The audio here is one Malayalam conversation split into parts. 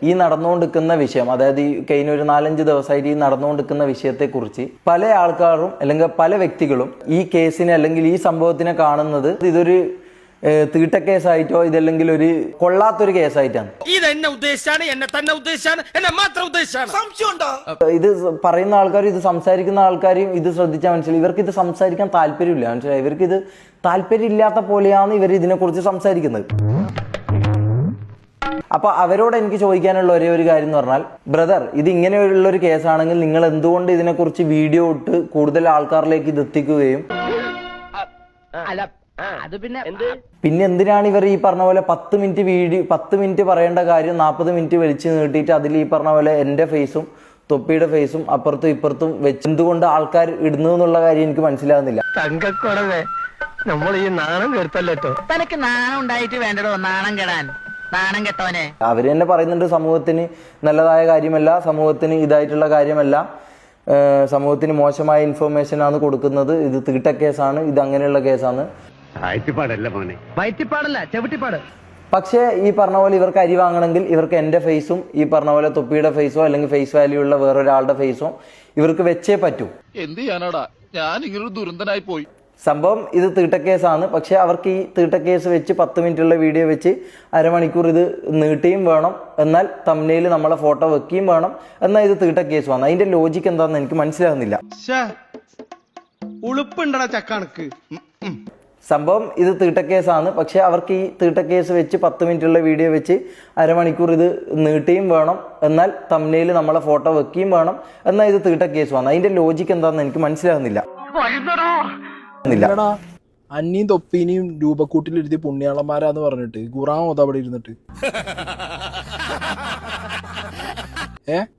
ഈ നടന്നുകൊണ്ടിരിക്കുന്ന വിഷയം, അതായത് ഈ കഴിഞ്ഞ ഒരു 4-5 ദിവസമായിട്ട് ഈ നടന്നുകൊണ്ടിരിക്കുന്ന വിഷയത്തെക്കുറിച്ച് പല ആൾക്കാരും അല്ലെങ്കിൽ പല വ്യക്തികളും ഈ കേസിനെ അല്ലെങ്കിൽ ഈ സംഭവത്തിനെ കാണുന്നത് ഇതൊരു തീട്ട കേസായിട്ടോ ഇതല്ലെങ്കിൽ ഒരു കൊള്ളാത്തൊരു കേസായിട്ടാണ്. ഇത് പറയുന്ന ആൾക്കാരും ഇത് സംസാരിക്കുന്ന ആൾക്കാരും ഇത് ശ്രദ്ധിച്ചാൽ മനസ്സിലായി, ഇവർക്ക് ഇത് സംസാരിക്കാൻ താല്പര്യമില്ല. മനസ്സിലായി, ഇവർക്ക് ഇത് താല്പര്യമില്ലാത്ത പോലെയാണ് ഇവർ ഇതിനെക്കുറിച്ച് സംസാരിക്കുന്നത്. അപ്പൊ അവരോട് എനിക്ക് ചോദിക്കാനുള്ള ഒരേ ഒരു കാര്യം എന്ന് പറഞ്ഞാൽ, ബ്രദർ, ഇത് ഇങ്ങനെയുള്ള ഒരു കേസാണെങ്കിൽ നിങ്ങൾ എന്തുകൊണ്ട് ഇതിനെക്കുറിച്ച് വീഡിയോ ഇട്ട് കൂടുതൽ ആൾക്കാരിലേക്ക് ഇത് എത്തിക്കുകയും പിന്നെ എന്തിനാണ് ഇവർ ഈ പറഞ്ഞ പോലെ 10 മിനിറ്റ് പറയേണ്ട കാര്യം 40 മിനിറ്റ് വലിച്ചു നീട്ടിയിട്ട് അതിൽ ഈ പറഞ്ഞ പോലെ എന്റെ ഫേസും തൊപ്പിയുടെ ഫേസും അപ്പുറത്തും ഇപ്പുറത്തും വെച്ച് എന്തുകൊണ്ട് ആൾക്കാർ ഇടുന്നു എന്നുള്ള കാര്യം എനിക്ക് മനസ്സിലാകുന്നില്ല. നമ്മൾ ഈ നാണം കേട്ടല്ലോ, തനക്ക് നാണം ഉണ്ടായിട്ട് വേണ്ടടോ നാണം കെടാൻ. നാണം കെട്ടോനെ അവര് തന്നെ പറയുന്നുണ്ട്, സമൂഹത്തിന് നല്ലതായ കാര്യമല്ല, സമൂഹത്തിന് ഇതായിട്ടുള്ള കാര്യമല്ല, സമൂഹത്തിന് മോശമായ ഇൻഫർമേഷൻ ആണ് കൊടുക്കുന്നത്, ഇത് തീട്ട കേസാണ്, ഇത് അങ്ങനെയുള്ള കേസാണ്. പക്ഷേ ഈ പറഞ്ഞ പോലെ ഇവർക്ക് അരി വാങ്ങണമെങ്കിൽ ഇവർക്ക് എന്റെ ഫേസും ഈ പറഞ്ഞ പോലെ തൊപ്പിയുടെ ഫേസോ അല്ലെങ്കിൽ ഫേസ് വാല്യൂ ഉള്ള വേറൊരാളുടെ ഫേസോ ഇവർക്ക് വെച്ചേ പറ്റൂ. എന്ത് ചെയ്യാനാടാ, ഞാൻ ഇങ്ങനൊരു ദുരന്തനായി പോയി. സംഭവം ഇത് തീട്ട കേസാണ്. പക്ഷെ അവർക്ക് ഈ തീട്ട കേസ് വെച്ച് 10 മിനിറ്റുള്ള വീഡിയോ വെച്ച് അരമണിക്കൂർ ഇത് നീട്ടുകയും വേണം, എന്നാൽ തംബ്നെയിൽ നമ്മളെ ഫോട്ടോ വെക്കുകയും വേണം, എന്നാൽ ഇത് തീട്ട കേസ് വന്നു. അതിന്റെ ലോജിക്ക് എന്താണെന്ന് എനിക്ക് മനസ്സിലാകുന്നില്ല. സംഭവം ഇത് തീട്ട കേസാണ്. പക്ഷെ അവർക്ക് ഈ തീട്ട കേസ് വെച്ച് 10 മിനിറ്റുള്ള വീഡിയോ വെച്ച് അരമണിക്കൂർ ഇത് നീട്ടുകയും വേണം, എന്നാൽ തംബ്നെയിൽ നമ്മളെ ഫോട്ടോ വെക്കുകയും വേണം, എന്നാൽ ഇത് തീട്ട കേസ് വന്നു. അതിന്റെ ലോജിക്ക് എന്താണെന്ന് എനിക്ക് മനസ്സിലാകുന്നില്ല. അന്നീം തൊപ്പീനെയും രൂപക്കൂട്ടിലിരുത്തി പുണ്യാളന്മാരാന്ന് പറഞ്ഞിട്ട് ഖുറാൻ ഓതാ അവിടെ ഇരുന്നിട്ട്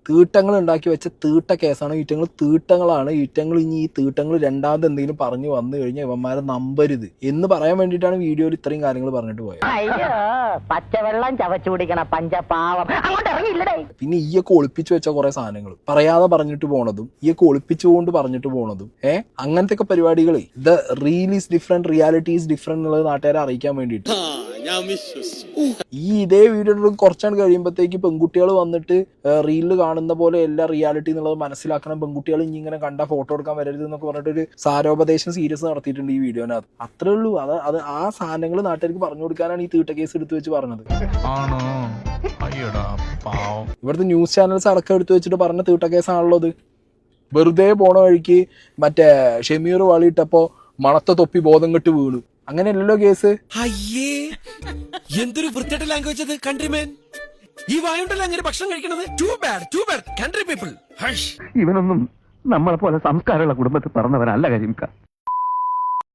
തീട്ടങ്ങൾ ഉണ്ടാക്കി വെച്ച തീട്ട കേസാണ്. ഈറ്റങ്ങൾ തീട്ടങ്ങളാണ്. ഈറ്റങ്ങൾ ഇനി ഈ തീട്ടങ്ങൾ രണ്ടാമത് എന്തെങ്കിലും പറഞ്ഞു വന്നു കഴിഞ്ഞാൽ ഇവന്മാരെ നമ്പരുത് എന്ന് പറയാൻ വേണ്ടിയിട്ടാണ് വീഡിയോയിൽ ഇത്രയും കാര്യങ്ങൾ പറഞ്ഞിട്ട് പോയത്. പച്ചവെള്ളം ചവച്ചു കുടിക്കണ പഞ്ചപാവം. പിന്നെ ഈയൊക്കെ ഒളിപ്പിച്ചു വെച്ച കുറെ സാധനങ്ങൾ പറയാതെ പറഞ്ഞിട്ട് പോണതും ഈയൊക്കെ ഒളിപ്പിച്ചുകൊണ്ട് പറഞ്ഞിട്ട് പോണതും അങ്ങനത്തെ ഒക്കെ പരിപാടികൾ. The reel is different, reality is different എന്നുള്ളത് നാട്ടുകാരെ അറിയിക്കാൻ വേണ്ടിയിട്ട് ഈ ഇതേ വീഡിയോ കുറച്ചാണ് കഴിയുമ്പോഴത്തേക്ക് പെൺകുട്ടികൾ വന്നിട്ട് റീലിൽ കാണുന്ന പോലെ എല്ലാ റിയാലിറ്റി എന്നുള്ളത് മനസ്സിലാക്കണം, പെൺകുട്ടികൾ ഇനി ഇങ്ങനെ കണ്ട ഫോട്ടോ എടുക്കാൻ വരരുത് എന്നൊക്കെ പറഞ്ഞിട്ടൊരു സാരോപദേശം സീരിയസ് നടത്തിയിട്ടുണ്ട് ഈ വീഡിയോനകത്ത്. അത്രേ ഉള്ളൂ. അത് ആ സാധനങ്ങൾ നാട്ടുകാർക്ക് പറഞ്ഞു കൊടുക്കാനാണ് ഈ തീട്ട കേസ് എടുത്തു വെച്ച് പറഞ്ഞത്. ഇവിടുത്തെ ന്യൂസ് ചാനൽസ് അടക്കം എടുത്തു വെച്ചിട്ട് പറഞ്ഞ തീട്ട കേസാണല്ലോ ഇത്. വെറുതെ പോണ വഴിക്ക് മറ്റേ ഷമീർ വാളിയിട്ടപ്പോ മണത്ത തൊപ്പി ബോധം കെട്ട് വീണു, അങ്ങനെയല്ലല്ലോ കേസ്. അയ്യേ, എന്തൊരു വൃത്തിയുടെ ലാംഗ്വേജ് അത്. കൺട്രിമേൻ, ഈ വായുണ്ടല്ലോ അങ്ങനെ ഭക്ഷണം കഴിക്കണത്. Too bad country people. ഇവനൊന്നും നമ്മളെ പോലെ സംസ്കാരമുള്ള കുടുംബത്തിൽ പറഞ്ഞവനല്ല കരിമിക്ക.